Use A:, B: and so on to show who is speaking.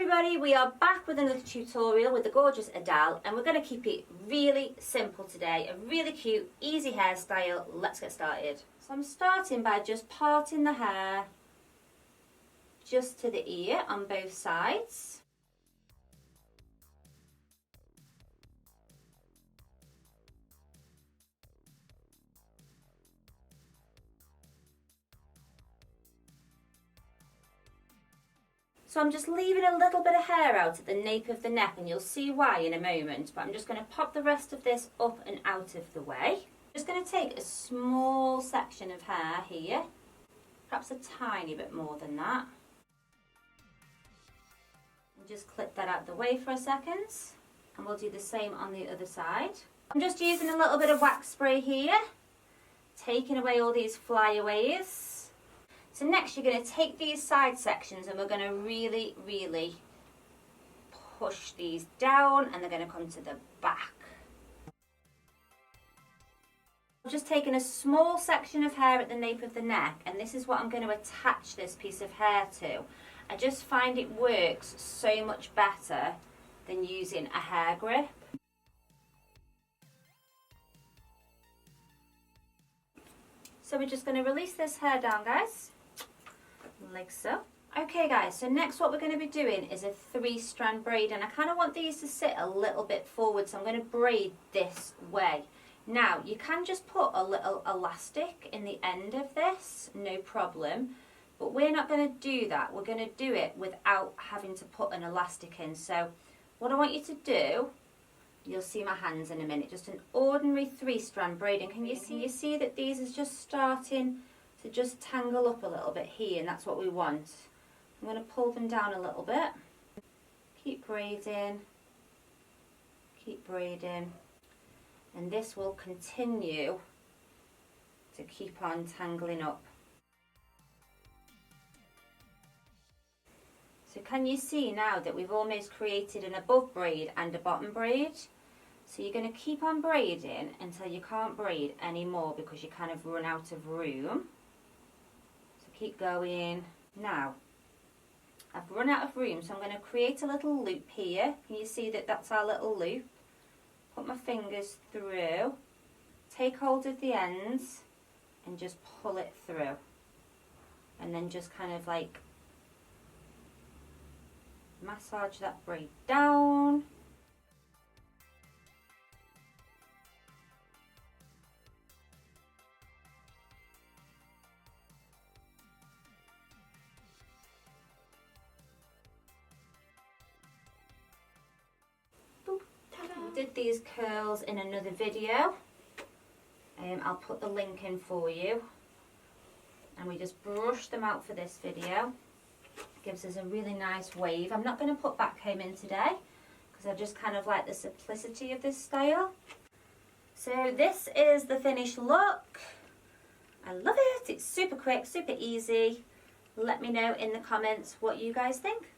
A: everybody, we are back with another tutorial with the gorgeous Adele, and we're going to keep it really simple today. A really cute, easy hairstyle. Let's get started. So I'm starting by just parting the hair just to the ear on both sides. So I'm just leaving a little bit of hair out at the nape of the neck, and you'll see why in a moment, but I'm just going to pop the rest of this up and out of the way. I'm just going to take a small section of hair here, perhaps a tiny bit more than that. And just clip that out of the way for a second, and we'll do the same on the other side. I'm just using a little bit of wax spray here, taking away all these flyaways. So next you're going to take these side sections and we're going to really push these down, and they're going to come to the back. I've just taken a small section of hair at the nape of the neck, and this is what I'm going to attach this piece of hair to. I just find it works so much better than using a hair grip. So we're just going to release this hair down, guys. Like so. Okay guys, so next what we're going to be doing is a 3-strand braid, and I kind of want these to sit a little bit forward, so I'm going to braid this way. Now you can just put a little elastic in the end of this, no problem, but we're not going to do that. We're going to do it without having to put an elastic in. So what I want you to do, you'll see my hands in a minute, just an ordinary 3-strand braid, and can you see that these is just starting to just tangle up a little bit here, and that's what we want. I'm going to pull them down a little bit. Keep braiding, and this will continue to keep on tangling up. So can you see now that we've almost created an above braid and a bottom braid? So you're going to keep on braiding until you can't braid anymore because you kind of run out of room. Keep going. Now I've run out of room, so I'm going to create a little loop here. Can you see that that's our little loop? Put my fingers through, take hold of the ends and just pull it through, and then just kind of like massage that braid down. Did these curls in another video. I'll put the link in for you, and we just brush them out for this video. Gives us a really nice wave. I'm not going to put back comb in today because I just kind of like the simplicity of this style. So this is the finished look. I love it. It's super quick, super easy. Let me know in the comments what you guys think.